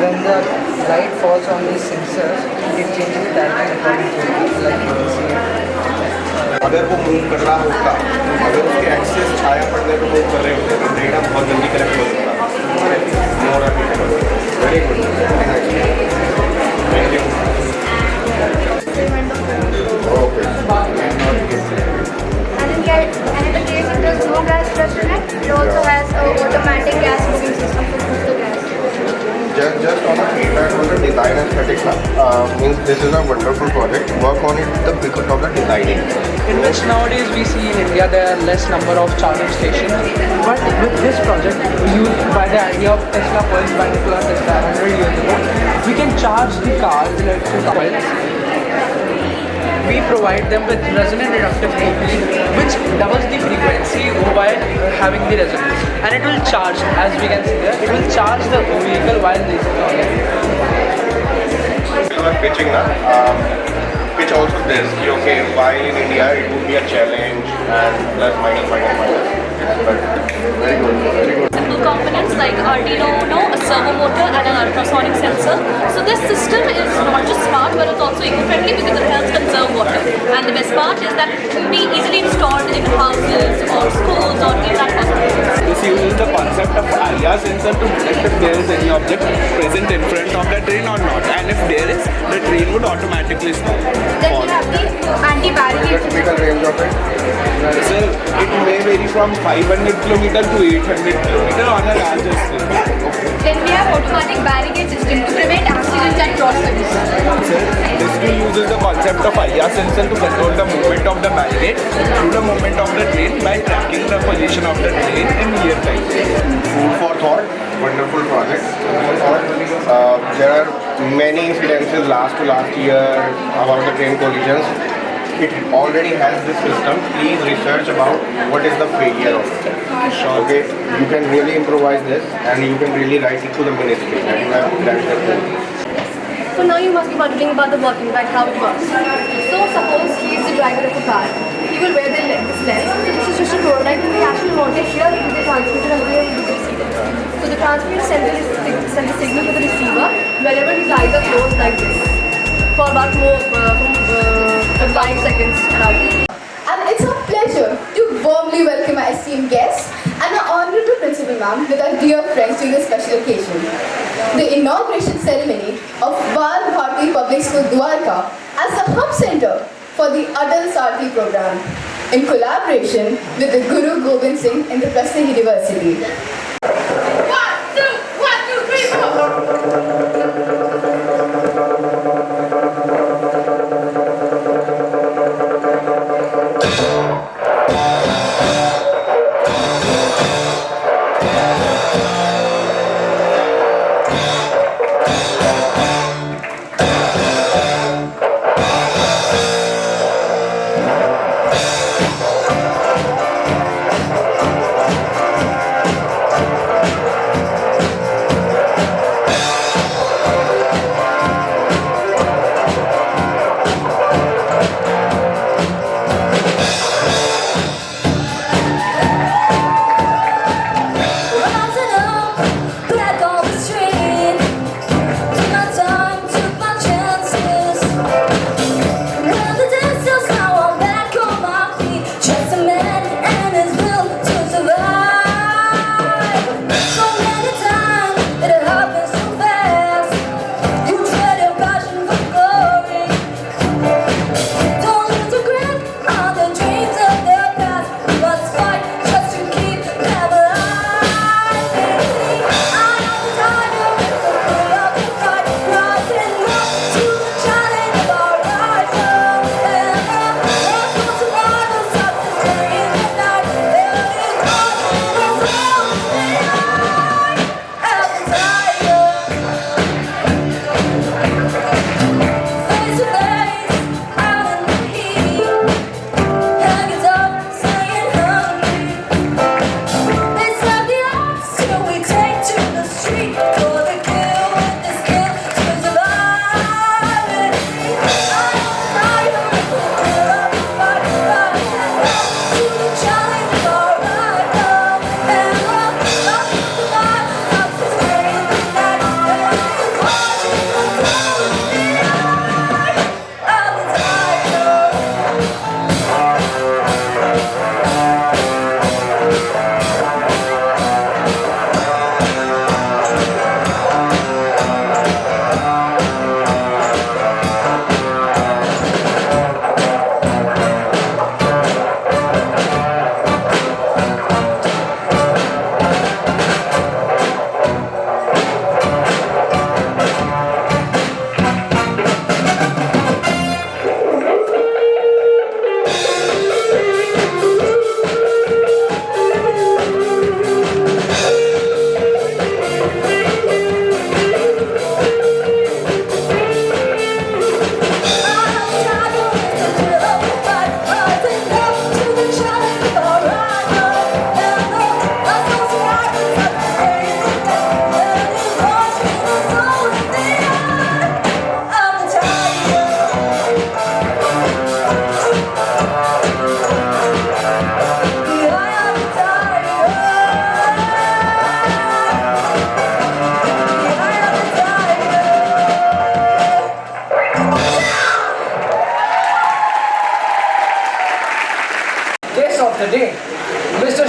when the light falls on these sensors, it changes the direction according to it, like you can see. अगर वो move कर रहा होता, अगर उसके एक्सेस छाया पड़ने पर मूव कर रहे होते तो डेटा बहुत जल्दी कलेक्ट हो सकता। Very good, thank you. Okay. And in the case if there's no gas pressure, it also has a automatic gas moving system to move the gas. Just on a feedback on the design aesthetics, means this is a wonderful project. Work on it because of the designing. In which nowadays we see in India there are less number of charging stations, but with this project, used by the idea of Tesla coils by Nikola Tesla 100 years ago, we can charge the cars with electric coils. We provide them with resonant inductive coupling, which doubles the frequency while having the resonance, and it will charge, as we can see there, it will charge the vehicle while this is on. You are pitching now. Pitch also this. Okay, why in India it would be a challenge and plus minus. But very good, very good. Simple components like Arduino Uno, a servo motor and an ultrasonic sensor. So this system is not just smart but it's also eco-friendly because it helps conserve water. And the best part is that it can be easily installed in houses or schools or even at hospitals. This uses the concept of IR sensor to detect if there is any object present in front of the train or not. And if there is, the train would automatically stop. Then you have the anti-barricade system. Typical range of it. So it may vary from 500 km to 800 km on a larger scale. Then we have automatic barricade system to prevent accidents at crossings. This tool uses the concept of IR sensor to control the movement of the barricade through the movement of the train by tracking the position of the train in real time. Food for thought, wonderful project. There are many incidences last year about the train collisions. It already has this system. Please research about what is the failure of it. Okay, you can really improvise this and you can really write it to the ministry that you have planned the code. So now you must be wondering about the working, like how it works. So suppose he is the driver of a car. He will wear this lens. So this is just a prototype in the actual model. Here it will be transmitted and here it will be received. So the transmitter sends the signal to the receiver wherever his eyes are closed like this for about 5 seconds around. And it's a pleasure to warmly welcome our esteemed guests and our honorable principal ma'am with our dear friends during this special occasion. The inauguration ceremony of Bal Bharati Public School, Dwarka as the hub center for the Atal Sarathi Program in collaboration with the Guru Gobind Singh Indraprastha University. 1, 2, 3, 4.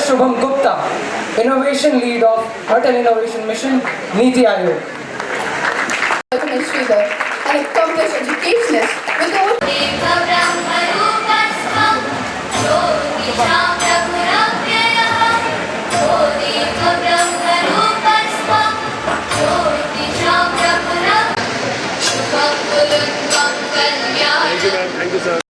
Shubham Gupta, Innovation Lead of Atal Innovation Mission, NITI Aayog. Welcome Sridhar, an accomplished educationist with over Thank you, ma'am. Thank you, sir.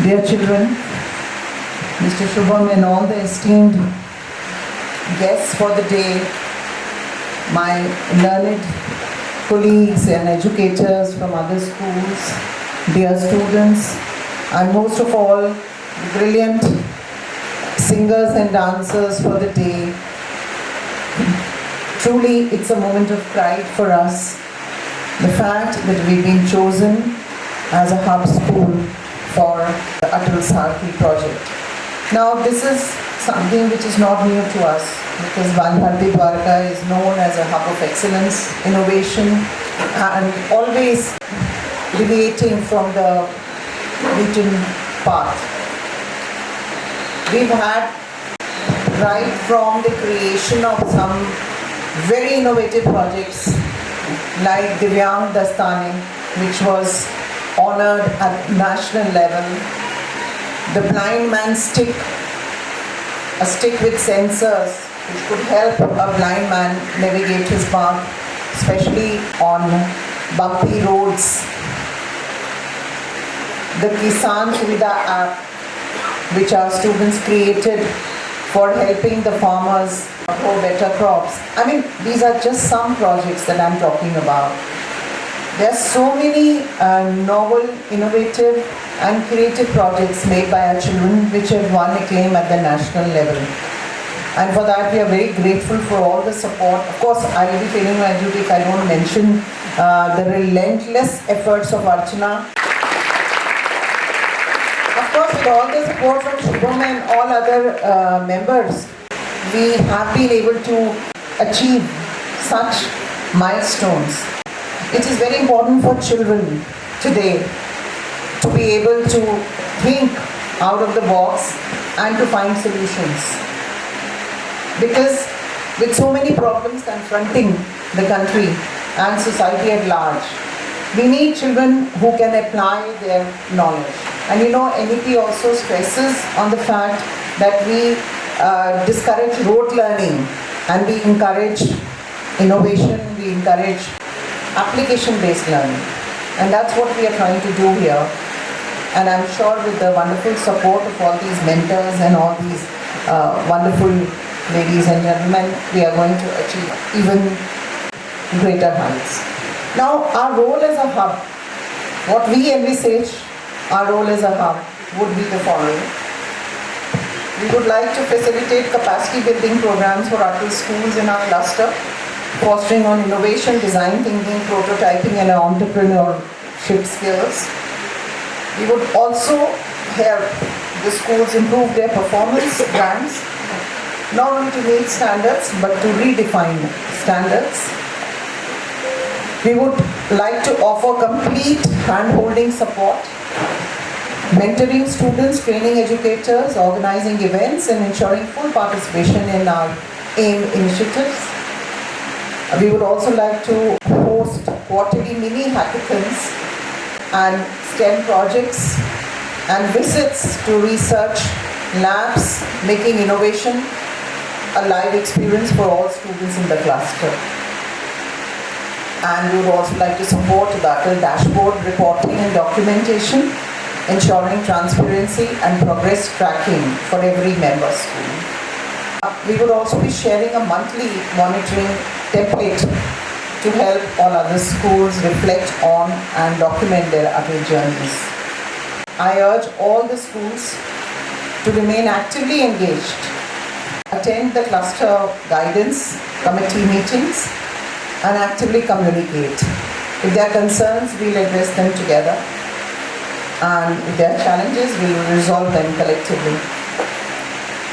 Dear children, Mr. Shubham and all the esteemed guests for the day, my learned colleagues and educators from other schools, dear students, and most of all, the brilliant singers and dancers for the day. Truly, it's a moment of pride for us. The fact that we've been chosen as a hub school for the Atal Sarathi project. Now, this is something which is not new to us because Bal Bharati Dwarka is known as a hub of excellence, innovation, and always deviating from the beaten path. We've had right from the creation of some very innovative projects like Divyang Dastane, which was honored at national level, the blind man stick, a stick with sensors which could help a blind man navigate his path, especially on bumpy roads. The Kisan Suvidha app, which our students created for helping the farmers grow better crops. I mean, these are just some projects that I'm talking about. There are so many novel, innovative and creative projects made by our children which have won acclaim at the national level. And for that we are very grateful for all the support. Of course, I will be failing my duty if I don't mention the relentless efforts of Archana. Of course, with all the support from Shubham and all other members, we have been able to achieve such milestones. It is very important for children today to be able to think out of the box and to find solutions. Because with so many problems confronting the country and society at large, we need children who can apply their knowledge. And you know, NITI also stresses on the fact that we discourage rote learning and we encourage innovation, we encourage application-based learning. And that's what we are trying to do here. And I'm sure with the wonderful support of all these mentors and all these wonderful ladies and gentlemen, we are going to achieve even greater heights. Now, our role as a hub, what we envisage our role as a hub would be the following. We would like to facilitate capacity building programs for Atal schools in our cluster, fostering on innovation, design thinking, prototyping and entrepreneurship skills. We would also help the schools improve their performance brands, not only to meet standards but to redefine standards. We would like to offer complete hand-holding support, mentoring students, training educators, organizing events and ensuring full participation in our AIM initiatives. We would also like to host quarterly mini hackathons and STEM projects and visits to research labs, making innovation a live experience for all students in the cluster. And we would also like to support the Atal dashboard reporting and documentation, ensuring transparency and progress tracking for every member school. We would also be sharing a monthly monitoring template to help all other schools reflect on and document their Atal journeys. I urge all the schools to remain actively engaged, attend the cluster guidance committee meetings and actively communicate. If there are concerns, we'll address them together, and if there are challenges, we will resolve them collectively.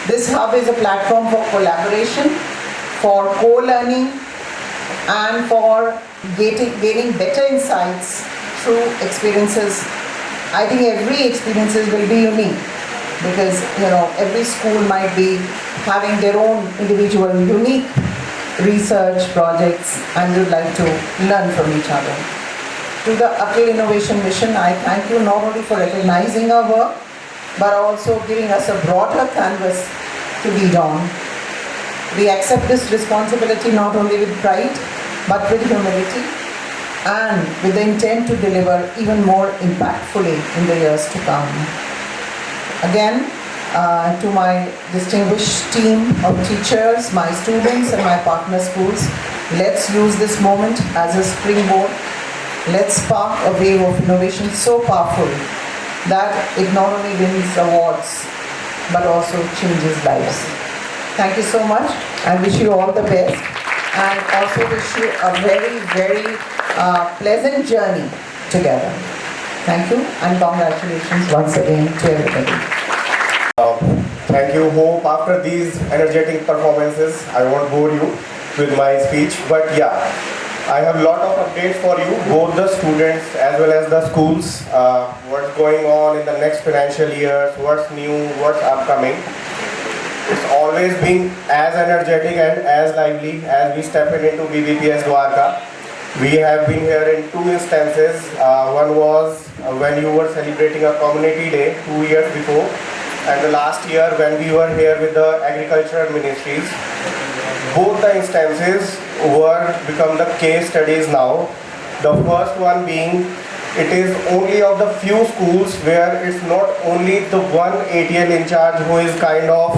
This hub is a platform for collaboration, for co-learning, and for gaining better insights through experiences. I think every experience will be unique because every school might be having their own individual unique research projects and would like to learn from each other. To the Atal Innovation Mission, I thank you not only for recognizing our work, but also giving us a broader canvas to lead on. We accept this responsibility not only with pride, but with humility and with the intent to deliver even more impactfully in the years to come. Again, to my distinguished team of teachers, my students and my partner schools, let's use this moment as a springboard. Let's spark a wave of innovation so powerful that it not only wins awards but also changes lives. Thank you so much. I wish you all the best and also wish you a very, very pleasant journey together. Thank you and congratulations once again to everybody. Thank you. Hope after these energetic performances, I won't bore you with my speech. But yeah, I have a lot of updates for you, both the students as well as the schools. What's going on in the next financial year, what's new, what's upcoming. It's always been as energetic and as lively as we step into BBPS Dwarka. We have been here in two instances. One was when you were celebrating a community day 2 years before, and the last year when we were here with the agricultural ministries. Both the instances were become the case studies now. The first one being, it is only of the few schools where it's not only the one ATL in charge who is kind of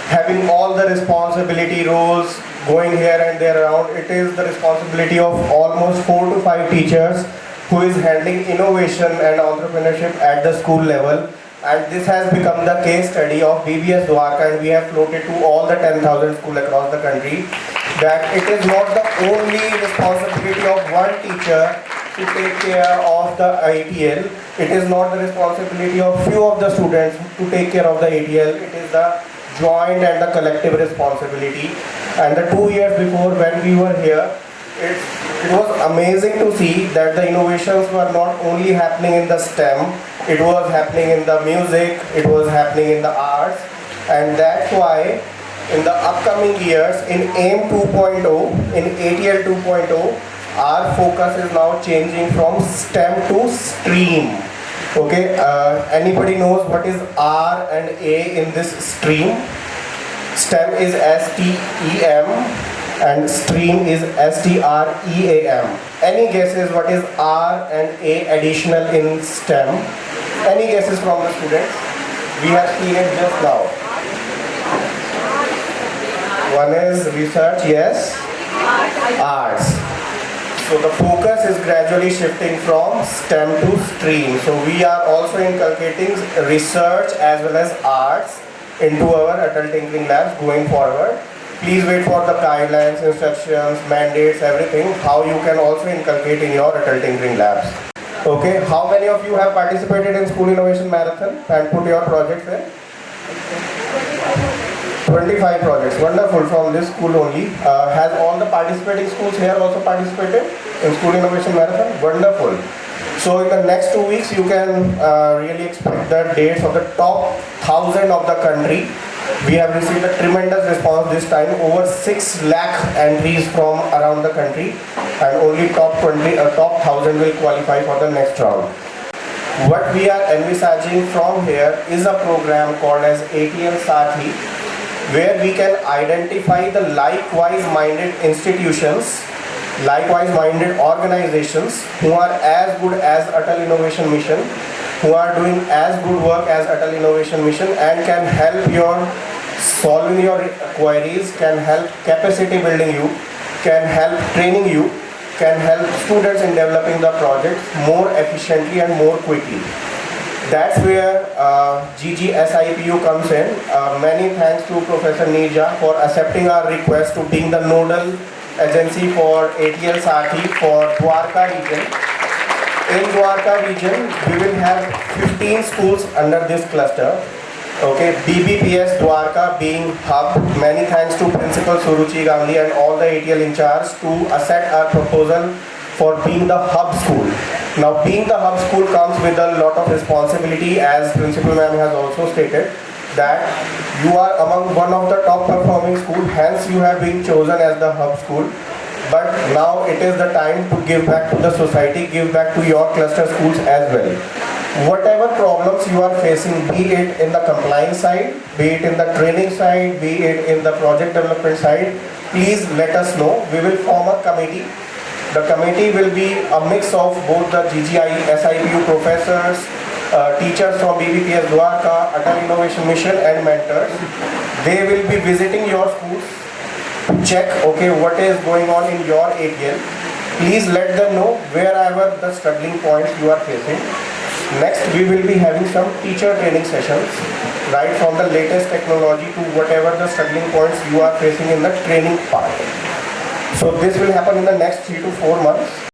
having all the responsibility roles going here and there around. It is the responsibility of almost 4 to 5 teachers who is handling innovation and entrepreneurship at the school level. And this has become the case study of BBS Dwarka, and we have floated to all the 10,000 schools across the country that it is not the only responsibility of one teacher to take care of the ATL. It is not the responsibility of few of the students to take care of the ATL. It is the joint and the collective responsibility. And the 2 years before when we were here, it was amazing to see that the innovations were not only happening in the STEM, it was happening in the music, it was happening in the arts, and that's why in the upcoming years in AIM 2.0, in ATL 2.0, our focus is now changing from STEM to STREAM. Okay, anybody knows what is R and A in this stream? STEM is STEM and stream is STREAM. Any guesses what is R and A additional in STEM? Any guesses from the students? We have seen it just now. One is research, yes. Arts. So the focus is gradually shifting from STEM to stream. So we are also inculcating research as well as arts into our Atal Tinkering Labs going forward. Please wait for the guidelines, instructions, mandates, everything, how you can also inculcate in your Atal Tinkering Labs. Okay, how many of you have participated in School Innovation Marathon and put your projects in? 25 projects, wonderful, from this school only. Has all the participating schools here also participated in School Innovation Marathon? Wonderful. So in the next 2 weeks, you can really expect the dates of the top 1,000 of the country. We have received a tremendous response this time, over 6 lakh entries from around the country, and only top 1,000 will qualify for the next round. What we are envisaging from here is a program called as ATL Sarathi, where we can identify the likewise minded institutions, likewise minded organizations who are as good as Atal Innovation Mission, who are doing as good work as Atal Innovation Mission, and can help your solving your queries, can help capacity building you, can help training you, can help students in developing the project more efficiently and more quickly. That's where GGSIPU comes in. Many thanks to Professor Neerja for accepting our request to being the nodal agency for ATL Sarathi for Dwarka region. In Dwarka region, we will have 15 schools under this cluster. Okay, BBPS Dwarka being hub. Many thanks to Principal Suruchi Gandhi and all the ATL in charge to accept our proposal for being the hub school. Now, being the hub school comes with a lot of responsibility, as Principal Ma'am has also stated, that you are among one of the top performing school, hence you have been chosen as the hub school. But now it is the time to give back to the society, give back to your cluster schools as well. Whatever problems you are facing, be it in the compliance side, be it in the training side, be it in the project development side, please let us know. We will form a committee. The committee will be a mix of both the SIPU professors, teachers from BBPS Dwarka, Atal Innovation Mission and mentors. They will be visiting your schools to check, okay, what is going on in your ATL. Please let them know wherever the struggling points you are facing. Next, we will be having some teacher training sessions, right from the latest technology to whatever the struggling points you are facing in the training part. So this will happen in the next 3 to 4 months.